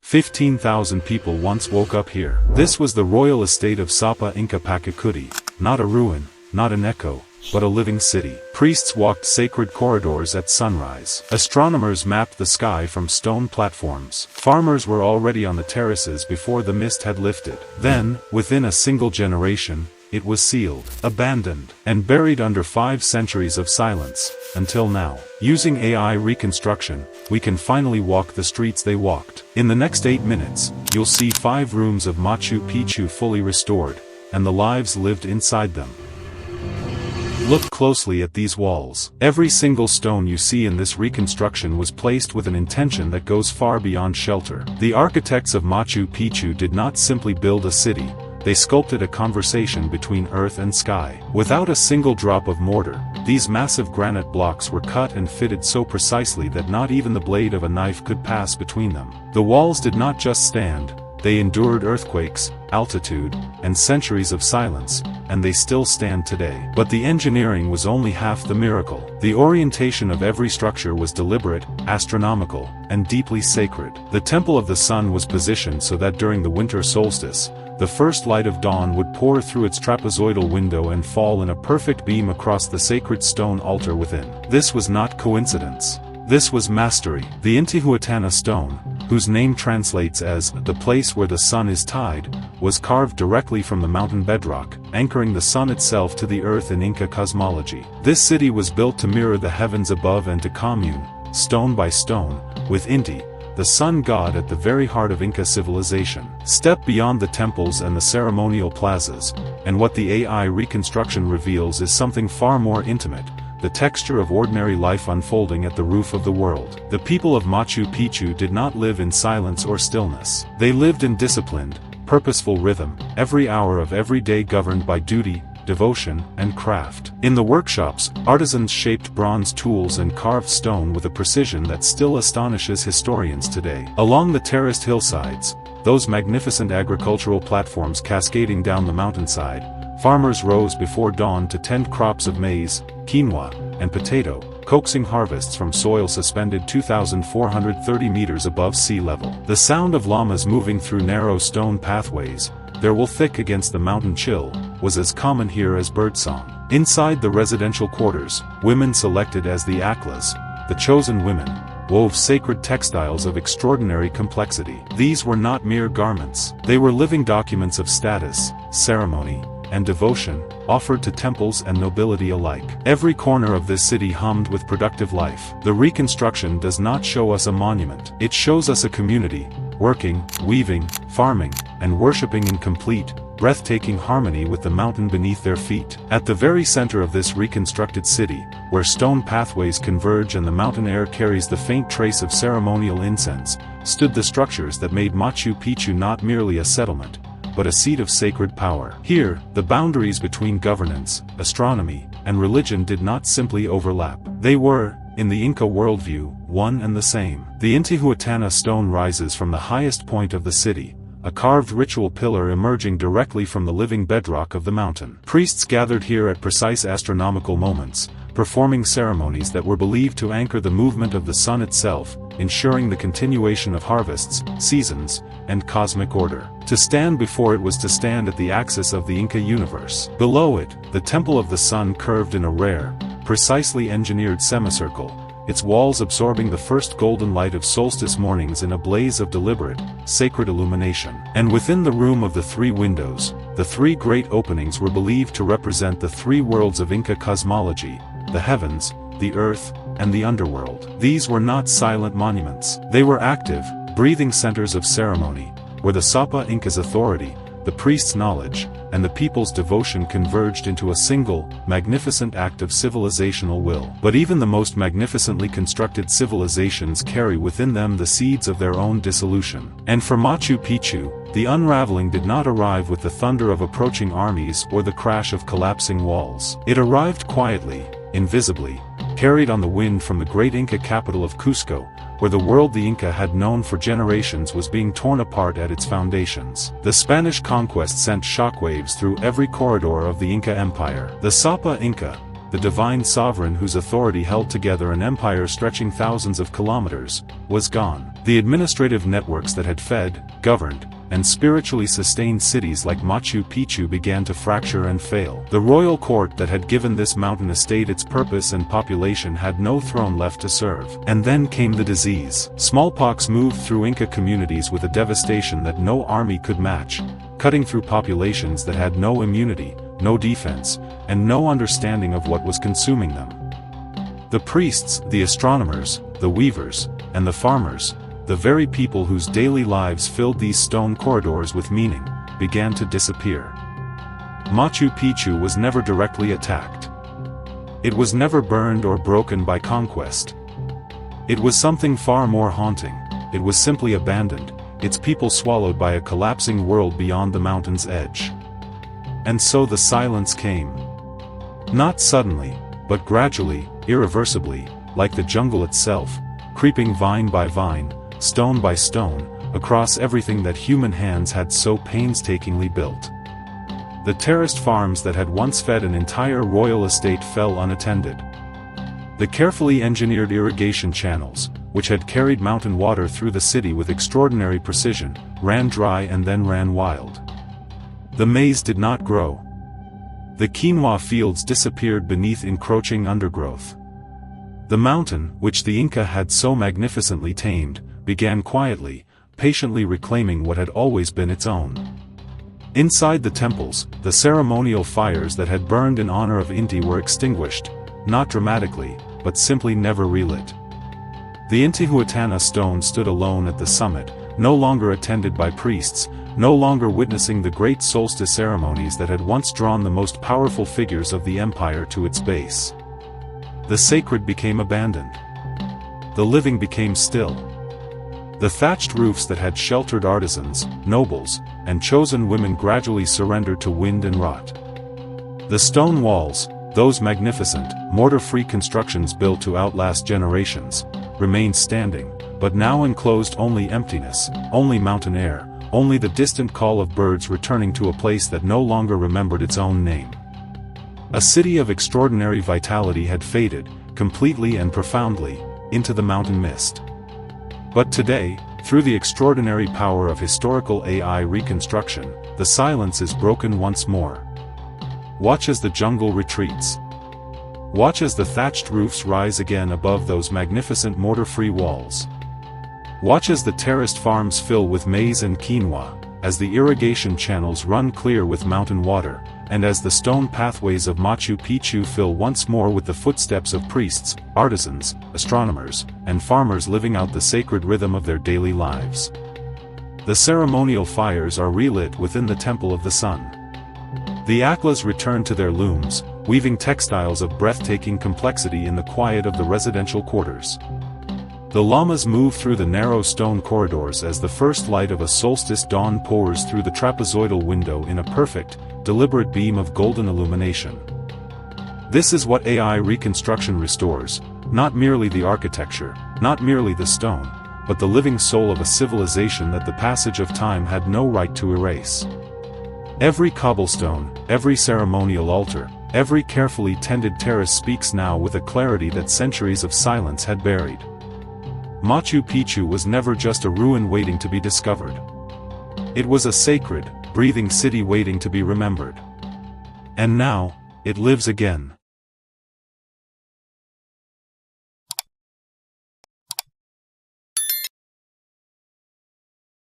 15,000 people once woke up here. This was the royal estate of Sapa Inca Pachacuti, not a ruin, not an echo, but a living city. Priests walked sacred corridors at sunrise. Astronomers mapped the sky from stone platforms. Farmers were already on the terraces before the mist had lifted. Then, within a single generation, it was sealed, abandoned, and buried under 5 centuries of silence, until now. Using AI reconstruction, we can finally walk the streets they walked. In the next 8 minutes, you'll see 5 rooms of Machu Picchu fully restored, and the lives lived inside them. Look closely at these walls. Every single stone you see in this reconstruction was placed with an intention that goes far beyond shelter. The architects of Machu Picchu did not simply build a city, they sculpted a conversation between earth and sky. Without a single drop of mortar, these massive granite blocks were cut and fitted so precisely that not even the blade of a knife could pass between them. The walls did not just stand, they endured earthquakes, altitude, and centuries of silence, and they still stand today. But the engineering was only half the miracle. The orientation of every structure was deliberate, astronomical, and deeply sacred. The Temple of the Sun was positioned so that during the winter solstice, the first light of dawn would pour through its trapezoidal window and fall in a perfect beam across the sacred stone altar within. This was not coincidence. This was mastery. The Intihuatana stone, whose name translates as the place where the sun is tied, was carved directly from the mountain bedrock, anchoring the sun itself to the earth in Inca cosmology. This city was built to mirror the heavens above and to commune, stone by stone, with Inti, the sun god at the very heart of Inca civilization. Step beyond the temples and the ceremonial plazas, and what the AI reconstruction reveals is something far more intimate, the texture of ordinary life unfolding at the roof of the world. The people of Machu Picchu did not live in silence or stillness. They lived in disciplined, purposeful rhythm, every hour of every day governed by duty, devotion, and craft. In the workshops, artisans shaped bronze tools and carved stone with a precision that still astonishes historians today. Along the terraced hillsides, those magnificent agricultural platforms cascading down the mountainside, farmers rose before dawn to tend crops of maize, quinoa, and potato, coaxing harvests from soil suspended 2,430 meters above sea level. The sound of llamas moving through narrow stone pathways, their wool thick against the mountain chill, was as common here as birdsong. Inside the residential quarters, women selected as the aklas, the chosen women, wove sacred textiles of extraordinary complexity. These were not mere garments. They were living documents of status, ceremony, and devotion, offered to temples and nobility alike. Every corner of this city hummed with productive life. The reconstruction does not show us a monument. It shows us a community, working, weaving, farming, and worshipping in complete, breathtaking harmony with the mountain beneath their feet. At the very center of this reconstructed city, where stone pathways converge and the mountain air carries the faint trace of ceremonial incense, stood the structures that made Machu Picchu not merely a settlement, but a seat of sacred power. Here, the boundaries between governance, astronomy, and religion did not simply overlap. They were, in the Inca worldview, one and the same. The Intihuatana stone rises from the highest point of the city, a carved ritual pillar emerging directly from the living bedrock of the mountain. Priests gathered here at precise astronomical moments, performing ceremonies that were believed to anchor the movement of the sun itself, ensuring the continuation of harvests, seasons, and cosmic order. To stand before it was to stand at the axis of the Inca universe. Below it, the Temple of the Sun curved in a rare, precisely engineered semicircle, its walls absorbing the first golden light of solstice mornings in a blaze of deliberate, sacred illumination. And within the room of the 3 windows, the 3 great openings were believed to represent the 3 worlds of Inca cosmology, the heavens, the earth, and the underworld. These were not silent monuments. They were active, breathing centers of ceremony, where the Sapa Inca's authority, the priest's knowledge, and the people's devotion converged into a single, magnificent act of civilizational will. But even the most magnificently constructed civilizations carry within them the seeds of their own dissolution. And for Machu Picchu, the unraveling did not arrive with the thunder of approaching armies or the crash of collapsing walls. It arrived quietly, invisibly, carried on the wind from the great Inca capital of Cusco, where the world the Inca had known for generations was being torn apart at its foundations. The Spanish conquest sent shockwaves through every corridor of the Inca Empire. The Sapa Inca, the divine sovereign whose authority held together an empire stretching thousands of kilometers, was gone. The administrative networks that had fed, governed, and spiritually sustained cities like Machu Picchu began to fracture and fail. The royal court that had given this mountain estate its purpose and population had no throne left to serve. And then came the disease. Smallpox moved through Inca communities with a devastation that no army could match, cutting through populations that had no immunity, no defense, and no understanding of what was consuming them. The priests, the astronomers, the weavers, and the farmers, the very people whose daily lives filled these stone corridors with meaning, began to disappear. Machu Picchu was never directly attacked. It was never burned or broken by conquest. It was something far more haunting. It was simply abandoned, its people swallowed by a collapsing world beyond the mountain's edge. And so the silence came. Not suddenly, but gradually, irreversibly, like the jungle itself, creeping vine by vine, stone by stone, across everything that human hands had so painstakingly built. The terraced farms that had once fed an entire royal estate fell unattended. The carefully engineered irrigation channels, which had carried mountain water through the city with extraordinary precision, ran dry and then ran wild. The maize did not grow. The quinoa fields disappeared beneath encroaching undergrowth. The mountain, which the Inca had so magnificently tamed, began quietly, patiently reclaiming what had always been its own. Inside the temples, the ceremonial fires that had burned in honor of Inti were extinguished, not dramatically, but simply never relit. The Intihuatana stone stood alone at the summit, no longer attended by priests, no longer witnessing the great solstice ceremonies that had once drawn the most powerful figures of the empire to its base. The sacred became abandoned. The living became still. The thatched roofs that had sheltered artisans, nobles, and chosen women gradually surrendered to wind and rot. The stone walls, those magnificent, mortar-free constructions built to outlast generations, remained standing, but now enclosed only emptiness, only mountain air, only the distant call of birds returning to a place that no longer remembered its own name. A city of extraordinary vitality had faded, completely and profoundly, into the mountain mist. But today, through the extraordinary power of historical AI reconstruction, the silence is broken once more. Watch as the jungle retreats. Watch as the thatched roofs rise again above those magnificent mortar-free walls. Watch as the terraced farms fill with maize and quinoa, as the irrigation channels run clear with mountain water, and as the stone pathways of Machu Picchu fill once more with the footsteps of priests, artisans, astronomers, and farmers living out the sacred rhythm of their daily lives. The ceremonial fires are relit within the Temple of the Sun. The aklas return to their looms, weaving textiles of breathtaking complexity in the quiet of the residential quarters. The llamas move through the narrow stone corridors as the first light of a solstice dawn pours through the trapezoidal window in a perfect, deliberate beam of golden illumination. This is what AI reconstruction restores, not merely the architecture, not merely the stone, but the living soul of a civilization that the passage of time had no right to erase. Every cobblestone, every ceremonial altar, every carefully tended terrace speaks now with a clarity that centuries of silence had buried. Machu Picchu was never just a ruin waiting to be discovered. It was a sacred, breathing city waiting to be remembered. And now, it lives again.